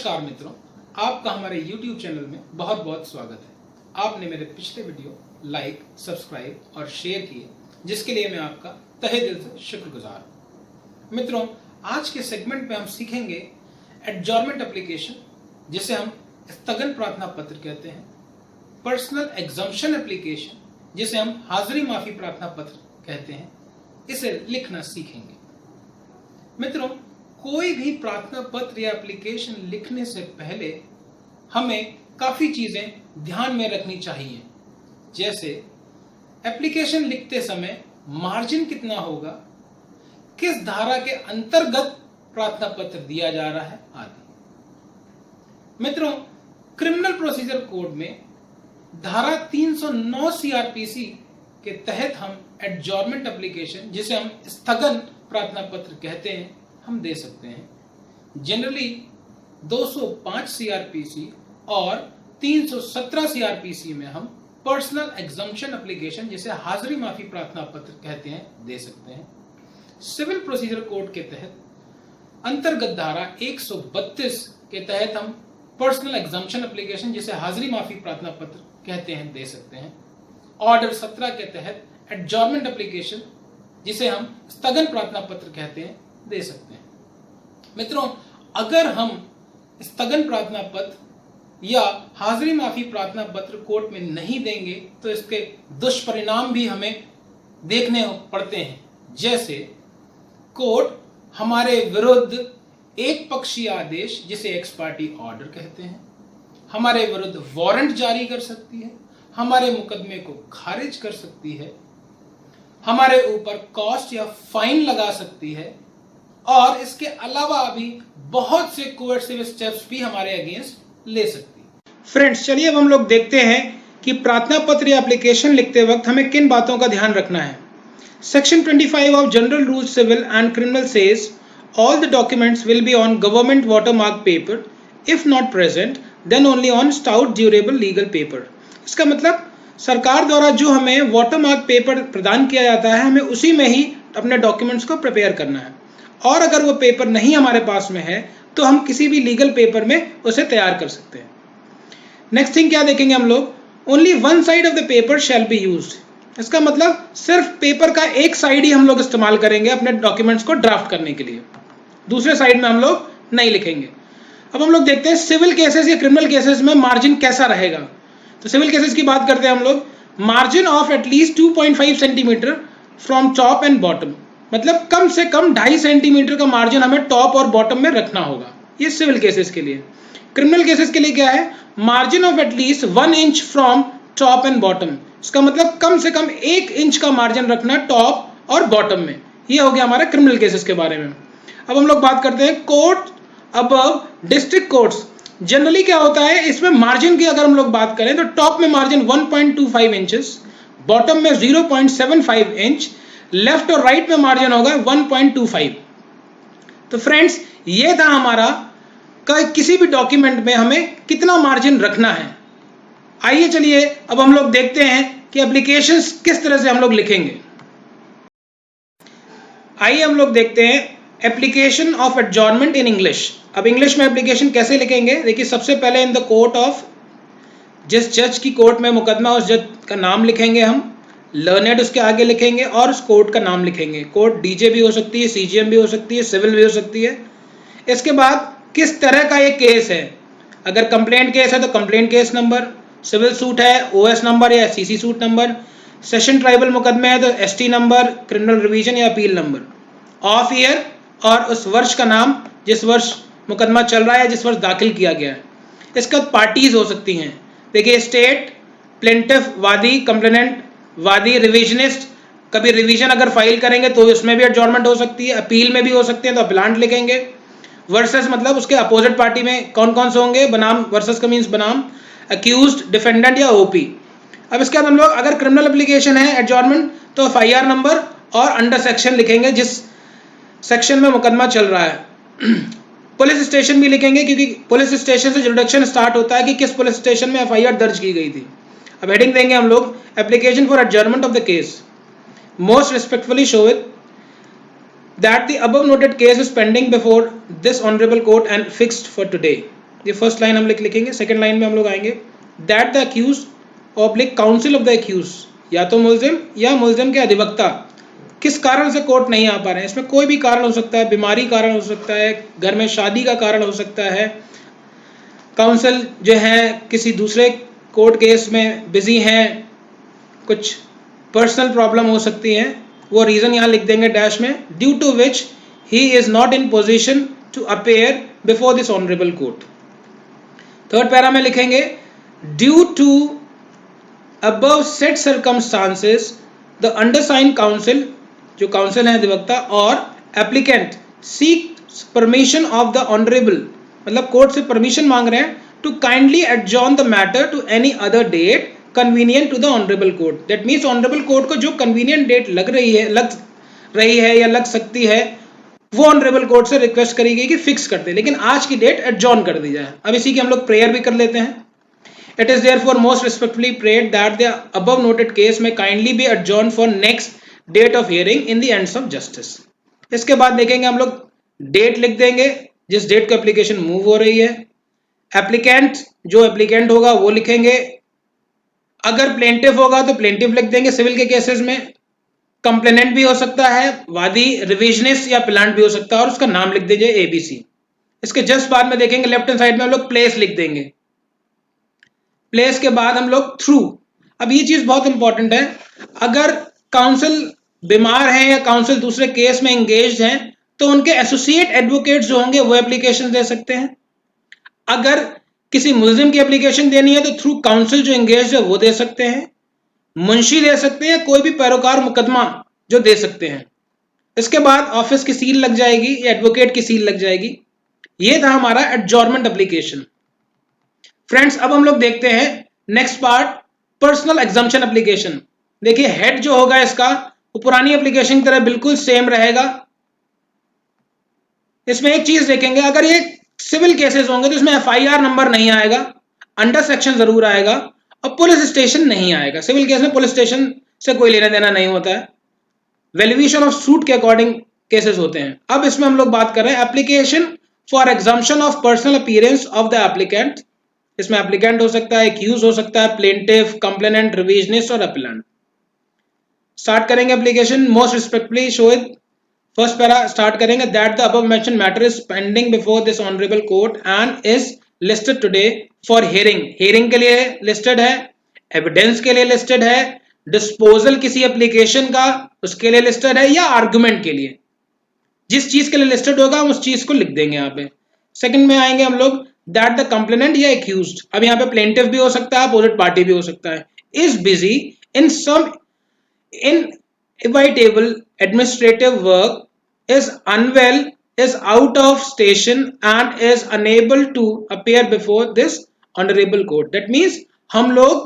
नमस्कार मित्रों, आपका हमारे YouTube चैनल में बहुत बहुत स्वागत है। आपने मेरे पिछले वीडियो लाइक, सब्सक्राइब और शेयर किए, जिसके लिए मैं आपका तहे दिल से शुक्रगुजार हूं। मित्रों, आज के सेगमेंट में हम सीखेंगे एडजॉर्नमेंट एप्लीकेशन, जिसे हम स्थगन प्रार्थना पत्र कहते हैं, पर्सनल एग्जम्पशन एप्लीकेशन, जिसे हम हाजिरी माफी प्रार्थना पत्र कहते हैं, इसे लिखना सीखेंगे। मित्रों, कोई भी प्रार्थना पत्र या एप्लीकेशन लिखने से पहले हमें काफी चीजें ध्यान में रखनी चाहिए, जैसे एप्लीकेशन लिखते समय मार्जिन कितना होगा, किस धारा के अंतर्गत प्रार्थना पत्र दिया जा रहा है आदि। मित्रों, क्रिमिनल प्रोसीजर कोड में धारा 309 सीआरपीसी के तहत हम एडजॉर्नमेंट एप्लीकेशन, जिसे हम स्थगन प्रार्थना पत्र कहते हैं, हम दे सकते हैं। जनरली 205 सीआरपीसी और 317 सीआरपीसी में हम पर्सनल एग्जम्पशन एप्लीकेशन, जिसे हाजिरी माफी प्रार्थना पत्र कहते हैं, दे सकते हैं। सिविल प्रोसीजर कोड के तहत अंतर्गत धारा 132 के तहत हम पर्सनल एग्जम्पशन एप्लीकेशन, जिसे हाजिरी माफी प्रार्थना पत्र कहते हैं, दे सकते हैं। ऑर्डर 17 के तहत एडजॉर्नमेंट एप्लीकेशन, जिसे हम स्थगन प्रार्थना पत्र कहते हैं, दे सकते हैं। मित्रों, अगर हम स्थगन प्रार्थना पत्र या हाजिरी माफी प्रार्थना पत्र कोर्ट में नहीं देंगे तो इसके दुष्परिणाम भी हमें देखने पड़ते हैं, जैसे कोर्ट हमारे विरुद्ध एक पक्षीय आदेश, जिसे एक्स पार्टी ऑर्डर कहते हैं, हमारे विरुद्ध वारंट जारी कर सकती है, हमारे मुकदमे को खारिज कर सकती है, हमारे ऊपर कॉस्ट या फाइन लगा सकती है, और इसके अलावा भी बहुत से कोर्सिव स्टेप्स भी हमारे अगेंस्ट ले सकती है। फ्रेंड्स, चलिए अब हम लोग देखते हैं कि प्रार्थना पत्र या एप्लीकेशन लिखते वक्त हमें किन बातों का ध्यान रखना है। Section 25 of general rules civil and criminal says all the documents will be on government watermark paper, if not present then only on stout durable legal paper. इसका मतलब सरकार द्वारा जो हमें वाटरमार्क पेपर प्रदान किया जाता है, हमें उसी में ही अपने डॉक्यूमेंट्स को प्रिपेयर करना है, और अगर वो पेपर नहीं हमारे पास में है तो हम किसी भी लीगल पेपर में उसे तैयार कर सकते हैं। नेक्स्ट थिंग क्या देखेंगे हम लोग, only one side of the paper shall be used. इसका मतलब सिर्फ पेपर का एक साइड ही हम लोग इस्तेमाल करेंगे अपने डॉक्यूमेंट्स को ड्राफ्ट करने के लिए, दूसरे साइड में हम लोग नहीं लिखेंगे। अब हम लोग देखते हैं सिविल केसेस या क्रिमिनल केसेस में मार्जिन कैसा रहेगा। तो सिविल केसेस की बात करते हैं हम लोग, margin of at least 2.5 centimetre from top and bottom, मतलब कम से कम 2.5 सेंटीमीटर का मार्जिन हमें टॉप और बॉटम में रखना होगा। ये सिविल केसेस के लिए। क्रिमिनल केसेस के लिए क्या है, margin of at least 1 inch from top and bottom. इसका मतलब कम से कम 1 इंच का मार्जिन रखना टॉप और बॉटम में। ये हो गया हमारा क्रिमिनल केसेस के बारे में। अब हम लोग बात करते हैं court above district courts. Generally क्या होता है, इसमें मार्जिन की अगर हम लोग बात करें तो टॉप में मार्जिन 1.25 इंचेस, बॉटम में 0.75 इंच, लेफ्ट और राइट में मार्जिन होगा 1.25। तो फ्रेंड्स, ये था हमारा किसी भी डॉक्यूमेंट में हमें कितना मार्जिन रखना है। आइए चलिए अब हम लोग देखते हैं कि एप्लीकेशंस किस तरह से हम लोग लिखेंगे। आइए हम लोग देखते हैं application of adjournment in English. अब इंग्लिश में एप्लीकेशन कैसे लिखेंगे, देखिए सबसे पहले इन द कोर्ट ऑफ, जिस जज की कोर्ट में मुकदमा उस जज का नाम लिखेंगे हम, लर्नेड उसके आगे लिखेंगे और उस कोर्ट का नाम लिखेंगे। कोर्ट डीजे भी हो सकती है, सीजीएम भी हो सकती है, सिविल भी हो सकती है। इसके बाद किस तरह का ये केस है, अगर कंप्लेंट केस है तो complaint case number, civil suit है ओएस नंबर या CC suit number, session trial मुकदमे है तो एसटी नंबर, क्रिमिनल रिवीजन या अपील नंबर, ऑफ ईयर और उस वर्ष का नाम जिस वर्ष मुकदमा चल रहा है, जिस वर्ष दाखिल किया गया है। इसके बाद पार्टीज हो सकती हैं, देखिए स्टेट, प्लेंटिफ, वादी, कंप्लेनेंट, वादी, रिविजनिस्ट। कभी रिवीजन अगर फाइल करेंगे तो उसमें भी एडजॉर्नमेंट हो सकती है, अपील में भी हो सकते हैं तो अपीलांट लिखेंगे। वर्सेस मतलब उसके अपोजिट पार्टी में कौन कौन से होंगे, बनाम, वर्सेस का मीन्स बनाम, अक्यूज्ड, डिफेंडेंट या ओपी। अब इसके बाद हम लोग अगर क्रिमिनल एप्लीकेशन है एडजॉर्नमेंट तो एफआईआर नंबर और अंडर सेक्शन लिखेंगे जिस सेक्शन में मुकदमा चल रहा है। पुलिस स्टेशन भी लिखेंगे क्योंकि पुलिस स्टेशन से जुडिक्शन स्टार्ट होता है कि किस पुलिस स्टेशन में एफआईआर दर्ज की गई थी। अब हेडिंग देंगे हम लोग application for adjournment of the case, most respectfully show it that the above noted case is pending before this honorable court and fixed for today. ये फर्स्ट लाइन हम लिखेंगे। सेकंड लाइन में हम लोग आएंगे that the accused oblique counsel of the accused, या तो मुल्जिम या मुल्जिम के अधिवक्ता किस कारण से कोर्ट नहीं आ पा रहे हैं। इसमें कोई भी कारण हो सकता है, बीमारी कारण हो सकता है, घर में शादी का कारण हो सकता है, काउंसिल जो है किसी दूसरे कोर्ट केस में बिजी हैं, कुछ पर्सनल प्रॉब्लम हो सकती है, वो रीजन यहाँ लिख देंगे डैश में, due to which he is not in position to appear before this honourable court. Third para में लिखेंगे due to above set circumstances the undersigned counsel, जो काउंसिल है अधिवक्ता, और applicant seek permission of the honourable, मतलब court से परमिशन मांग रहे हैं to kindly adjourn the matter to any other date convenient to the honourable court. That means honourable court को जो कन्वीनियंट डेट लग रही है या लग सकती है, वो ऑनरेबल कोर्ट से रिक्वेस्ट करी गई कि फिक्स कर दे, लेकिन आज की डेट एडजॉर्न कर दी जाए। अब इसी की हम लोग प्रेयर भी कर लेते हैं। It is therefore most respectfully prayed that the above noted case may kindly be adjourned for next date of hearing in the ends of justice। इसके बाद देखेंगे हम लोग डेट लिख देंगे जिस डेट को एप्लीकेशन मूव हो रही है। एप्लीकेंट, जो एप्लीकेंट होगा वो लिखेंगे। अगर प्लेंटिफ होगा तो प्लेंटिफ लिख देंगे सिविल के केसेस में। कंप्लेनेंट भी हो सकता है, वादी, रिविजनिस्ट या प्लांट भी हो सकता है, और उसका नाम लिख दीजिए एबीसी। इसके जस्ट बाद में देखेंगे लेफ्ट हैंड साइड में हम लोग प्लेस लिख देंगे। प्लेस के बाद हम लोग थ्रू। अब ये चीज बहुत इंपॉर्टेंट है, अगर काउंसिल बीमार है या काउंसिल दूसरे केस में एंगेज्ड हैं तो उनके एसोसिएट एडवोकेट्स जो होंगे वो एप्लीकेशन दे सकते हैं। अगर किसी मुल्जिम की एप्लीकेशन देनी है तो थ्रू काउंसिल जो एंगेज्ड है वो दे सकते हैं, मुंशी दे सकते हैं, कोई भी पैरोकार मुकदमा जो दे सकते हैं। इसके बाद ऑफिस की सील लग जाएगी या एडवोकेट की सील लग जाएगी। ये था हमारा एडजॉर्नमेंट एप्लीकेशन। फ्रेंड्स, अब हम लोग देखते हैं next part, personal exemption application. देखिए हेड जो होगा इसका वो पुरानी एप्लीकेशन की तरह बिल्कुल सेम रहेगा। इसमें एक चीज देखेंगे, अगर ये सिविल केसेस होंगे तो इसमें एफआईआर नंबर नहीं आएगा, अंडर सेक्शन जरूर आएगा, और पुलिस स्टेशन नहीं आएगा। सिविल केस में पुलिस स्टेशन से कोई लेना देना नहीं होता है, वैल्यूएशन ऑफ सूट के अकॉर्डिंग केसेस होते हैं। अब इसमें हम लोग बात कर रहे हैं application for exemption of personal appearance of the applicant. इसमें एप्लीकेंट हो सकता है, एक्यूज हो सकता है, प्लेंटिफ, कंप्लेनेंट, रिविजनिस्ट और अपीलेंट। स्टार्ट करेंगे application. Most respectfully show it. First para start करेंगे that the above mention matter is pending before this honourable court and is listed today for hearing. Hearing के लिए listed है, evidence के लिए listed है, disposal किसी application का उसके लिए लिस्टेड है, या आर्गुमेंट के लिए। जिस चीज के लिए लिस्टेड होगा हम उस चीज को लिख देंगे यहाँ पे। सेकंड में आएंगे हम लोग दैट द कंप्लेनेंट या एक्यूज्ड, अब यहाँ पे प्लेंटिफ भी हो सकता है, अपोजिट पार्टी भी हो सकता है, is busy in some inevitable administrative work, is unwell, is out of station and is unable to appear before this honorable court। That means हम लोग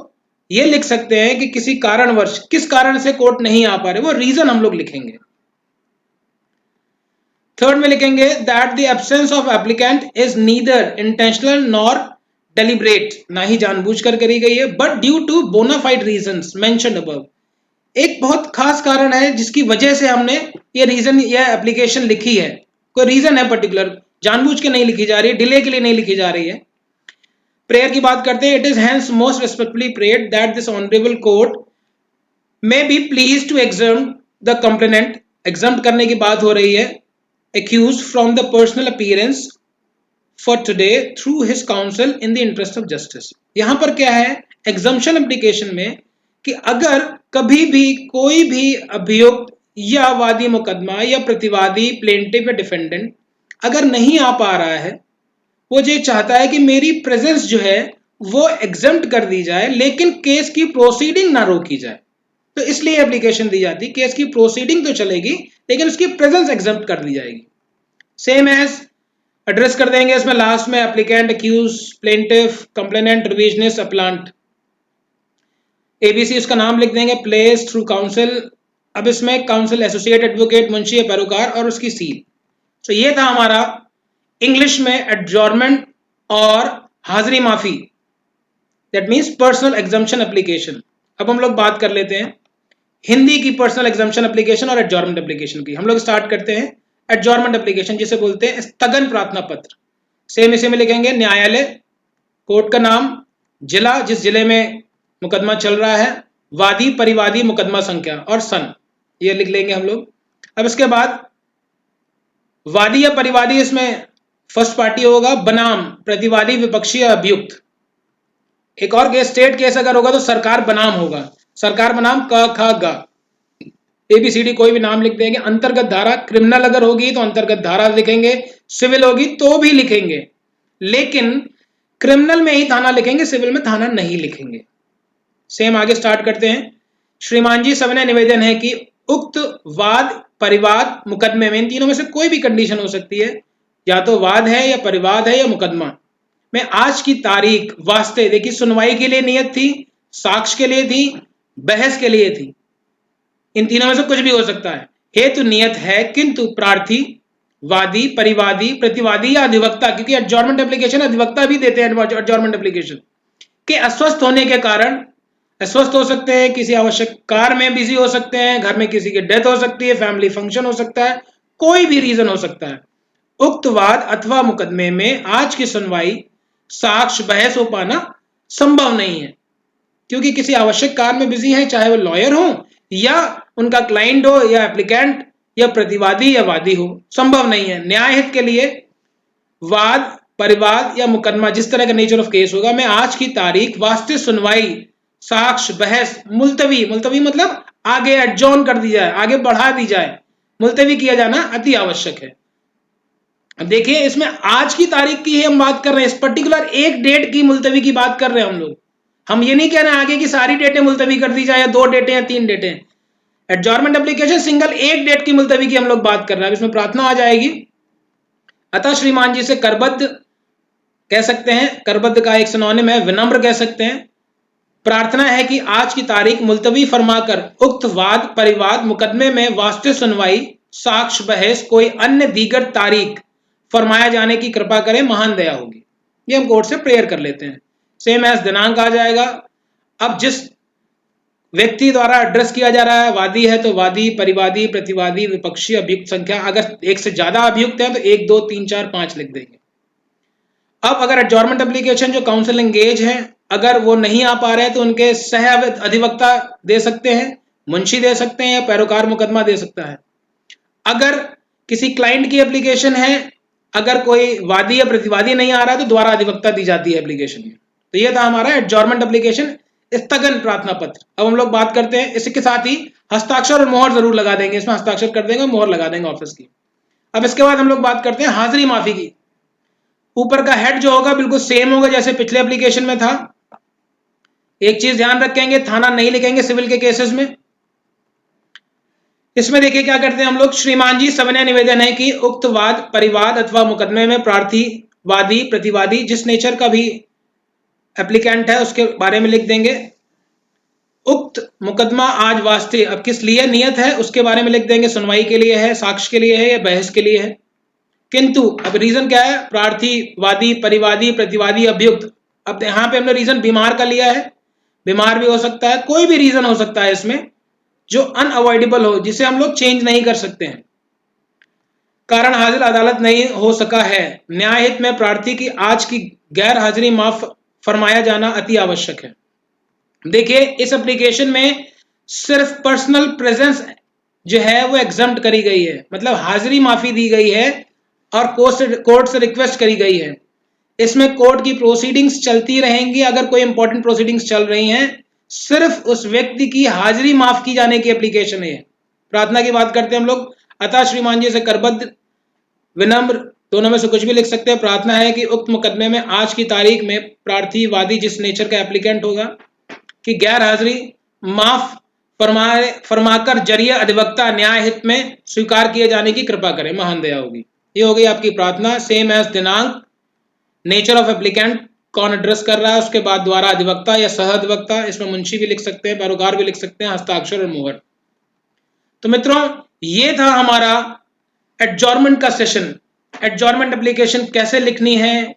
ये लिख सकते हैं कि किसी कारणवश, किस कारण से कोर्ट नहीं आ पा रहे, वो रीजन हम लोग लिखेंगे। थर्ड में लिखेंगे that the absence of applicant is neither intentional nor deliberate, ना ही जानबूझकर करी गई है, but due to bona fide reasons mentioned above. एक बहुत खास कारण है जिसकी वजह से हमने ये रीजन या एप्लीकेशन लिखी है, कोई रीजन है पर्टिकुलर, जानबूझ के नहीं लिखी जा रही है, डिले के लिए नहीं लिखी जा रही है। प्रेयर की बात करते हैं। It is hence most respectfully prayed that this honourable court may be please to exam the complainant, exam करने की बात हो रही है, accused from the personal appearance for today through his counsel in the interest of justice। यहां पर क्या है एग्जम्पशन एप्लीकेशन में कि अगर कभी भी कोई भी अभियुक्त या वादी मुकदमा या प्रतिवादी, प्लेंटिफ या डिफेंडेंट अगर नहीं आ पा रहा है, वो ये चाहता है कि मेरी प्रेजेंस जो है वो एग्जम्प्ट कर दी जाए लेकिन केस की प्रोसीडिंग ना रोकी जाए, तो इसलिए एप्लीकेशन दी जाती है। केस की प्रोसीडिंग तो चलेगी लेकिन उसकी प्रेजेंस एग्जम्प्ट कर दी जाएगी। सेम एज एड्रेस कर देंगे इसमें लास्ट में applicant, accused, plaintiff, complainant, revisionist, appellant. ABC उसका नाम लिख देंगे, प्लेस थ्रू काउंसिल। अब इसमें काउंसिल, एसोसिएट एडवोकेट, मुंशी, पैरोकार और उसकी सील। तो ये था हमारा इंग्लिश में एडजॉर्नमेंट और हाजिरी माफी, that means personal exemption application. अब हम लोग बात कर लेते हैं हिंदी की पर्सनल एग्जम्पशन एप्लीकेशन और एडजॉर्नमेंट एप्लीकेशन की। हम लोग स्टार्ट करते हैं एडजॉर्नमेंट एप्लीकेशन, जिसे बोलते हैं स्थगन प्रार्थना पत्र। सेम इसी में लिखेंगे न्यायालय, कोर्ट का नाम, जिला जिस जिले में मुकदमा चल रहा है, वादी परिवादी मुकदमा संख्या और सन, ये लिख लेंगे हम लोग। अब इसके बाद वादी या परिवादी, इसमें फर्स्ट पार्टी होगा बनाम प्रतिवादी विपक्षी या अभियुक्त। एक और केस स्टेट केस अगर होगा तो सरकार बनाम होगा, सरकार बनाम क ख ग, ABCD कोई भी नाम लिख देंगे। अंतर्गत धारा, क्रिमिनल अगर होगी तो अंतर्गत धारा लिखेंगे, सिविल होगी तो भी लिखेंगे, लेकिन क्रिमिनल में ही थाना लिखेंगे, सिविल में थाना नहीं लिखेंगे। सेम आगे स्टार्ट करते हैं। श्रीमान जी सविनय निवेदन है कि उक्त वाद परिवाद मुकदमे में, इन तीनों में से कोई भी कंडीशन हो सकती है, या तो वाद है या परिवाद है या मुकदमा में आज की तारीख वास्ते, देखिए सुनवाई के लिए नियत थी, साक्ष्य के लिए थी, बहस के लिए थी, इन तीनों में से कुछ भी हो सकता है। हेतु नियत है किंतु प्रार्थी, वादी, परिवादी, प्रतिवादी या अधिवक्ता, क्योंकि एडजॉर्नमेंट एप्लीकेशन अधिवक्ता भी देते हैं एडजॉर्नमेंट एप्लीकेशन के अस्वस्थ होने के कारण, अस्वस्थ हो सकते हैं, किसी आवश्यक कार्य में बिजी हो सकते हैं, घर में किसी की डेथ हो सकती है, फैमिली फंक्शन हो सकता है, कोई भी रीजन हो सकता है, उक्त वाद अथवा मुकदमे में आज की सुनवाई साक्ष्य बहस हो पाना संभव नहीं है, क्योंकि किसी आवश्यक कार्य में बिजी है, चाहे वो लॉयर हो या उनका क्लाइंट हो या एप्लीकेंट या प्रतिवादी या वादी हो, संभव नहीं है। न्याय हित के लिए वाद परिवाद या मुकदमा जिस तरह का नेचर ऑफ केस होगा, मैं आज की तारीख वास्ते सुनवाई साक्ष्य बहस मुलतवी, मुलतवी मतलब आगे एडजॉर्न कर दी जाए, आगे बढ़ा दी जाए, मुलतवी किया जाना अति आवश्यक है। देखिए इसमें आज की तारीख की हम बात कर रहे हैं, इस पर्टिकुलर एक डेट की मुलतवी की बात कर रहे हैं हम लोग। हम ये नहीं कह रहे हैं आगे की सारी डेटें मुलतवी कर दी जाए, या 2 डेटें या 3 डेटें। एडजॉर्नमेंट एप्लीकेशन सिंगल एक डेट की मुलतवी की हम लोग बात कर रहे हैं, इसमें प्रार्थना आ जाएगी। अतः श्रीमान जी से करबद्ध कह सकते हैं, करबद्ध का एक सिनोनिम है विनम्र कह सकते हैं। प्रार्थना है कि आज की तारीख मुलतवी फरमाकर उक्त वाद परिवाद मुकदमे में वास्ते सुनवाई साक्ष्य बहस कोई अन्य दीगर तारीख फरमाया जाने की कृपा करें, महान दया होगी। ये हम कोर्ट से प्रेयर कर लेते हैं। सेम एज दिनांक आ जाएगा। अब जिस व्यक्ति द्वारा एड्रेस किया जा रहा है, वादी है तो वादी, परिवादी, प्रतिवादी, विपक्षी, अभियुक्त संख्या, अगर एक से ज्यादा अभियुक्त है तो 1 2 3 4 5 लिख देंगे। अब अगर एडजॉर्नमेंट एप्लीकेशन जो काउंसिल एंगेज है, अगर वो नहीं आ पा रहे हैं तो उनके सह अधिवक्ता दे सकते हैं, मुंशी दे सकते हैं, या पैरोकार मुकदमा दे सकता है। अगर किसी क्लाइंट की एप्लीकेशन है, अगर कोई वादी या प्रतिवादी नहीं आ रहा है तो द्वारा अधिवक्ता दी जाती है एप्लीकेशन में। तो ये था हमारा एडजॉर्नमेंट एप्लीकेशन स्थगन प्रार्थना पत्र। अब हम लोग बात करते हैं, इसके साथ ही हस्ताक्षर और मोहर जरूर लगा देंगे, इसमें हस्ताक्षर कर देंगे, मोहर लगा देंगे ऑफिस की। अब इसके बाद हम लोग बात करते हैं हाजिरी माफी की। ऊपर का हेड जो होगा बिल्कुल सेम होगा जैसे पिछले एप्लीकेशन में था। एक चीज ध्यान रखेंगे, थाना नहीं लिखेंगे सिविल के केसेस में। इसमें देखिए क्या करते हैं हम लोग, श्रीमान जी सविनय निवेदन है कि उक्त वाद परिवाद अथवा मुकदमे में प्रार्थी, वादी, प्रतिवादी जिस नेचर का भी एप्लीकेंट है उसके बारे में लिख देंगे। उक्त मुकदमा आज वास्ते, अब किस लिए नियत है उसके बारे में लिख देंगे, सुनवाई के लिए है, साक्ष्य के लिए है या बहस के लिए है। किंतु अब रीजन क्या है, प्रार्थी, वादी, परिवादी, प्रतिवादी, अभियुक्त। अब यहां पे हमने रीजन बीमार का लिया है, बीमार भी हो सकता है, कोई भी रीजन हो सकता है इसमें जो अनअवॉइडेबल हो, जिसे हम लोग चेंज नहीं कर सकते हैं। कारण हाजिर अदालत नहीं हो सका है, न्याय हित में प्रार्थी की आज की गैर हाजिरी माफ फरमाया जाना अति आवश्यक है। देखिए इस एप्लीकेशन में सिर्फ पर्सनल प्रेजेंस जो है वो एग्जम्प्ट करी गई है, मतलब हाजिरी माफी दी गई है और कोर्ट से रिक्वेस्ट करी गई है। इसमें कोर्ट की प्रोसीडिंग्स चलती रहेंगी, अगर कोई इंपॉर्टेंट प्रोसीडिंग्स चल रही हैं, सिर्फ उस व्यक्ति की हाजिरी माफ की जाने की एप्लीकेशन है। प्रार्थना की बात करते हैं हम लोग, अतः श्रीमान जी से करबद्ध विनम्र दोनों में से कुछ भी लिख सकते हैं। प्रार्थना है कि उक्त मुकदमे में आज की तारीख में प्रार्थी, वादी जिस नेचर का एप्लीकेंट होगा कि गैर हाजिरी माफ फरमाकर जरिए अधिवक्ता न्याय हित में स्वीकार किए जाने की कृपा करें, महान दया होगी। ये हो गई आपकी प्रार्थना। सेम एज दिनांक, नेचर ऑफ एप्लीकेंट कौन एड्रेस कर रहा है, उसके बाद द्वारा अधिवक्ता या सह अधिवक्ता, इसमें मुंशी भी लिख सकते हैं, पैरोकार भी लिख सकते हैं, हस्ताक्षर और मोहर। तो मित्रों ये था हमारा एडजॉर्नमेंट का सेशन। एडजॉर्नमेंट एप्लीकेशन कैसे लिखनी है,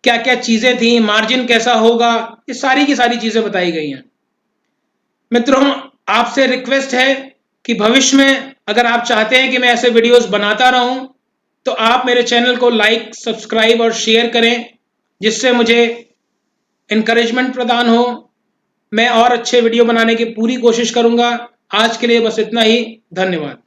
क्या क्या चीजें थी, मार्जिन कैसा होगा, ये सारी की सारी चीजें बताई गई हैं। मित्रों आपसे रिक्वेस्ट है कि भविष्य में अगर आप चाहते हैं कि मैं ऐसे वीडियोस बनाता रहूं तो आप मेरे चैनल को लाइक, सब्सक्राइब और शेयर करें, जिससे मुझे इनकरेजमेंट प्रदान हो। मैं और अच्छे वीडियो बनाने की पूरी कोशिश करूंगा। आज के लिए बस इतना ही। धन्यवाद।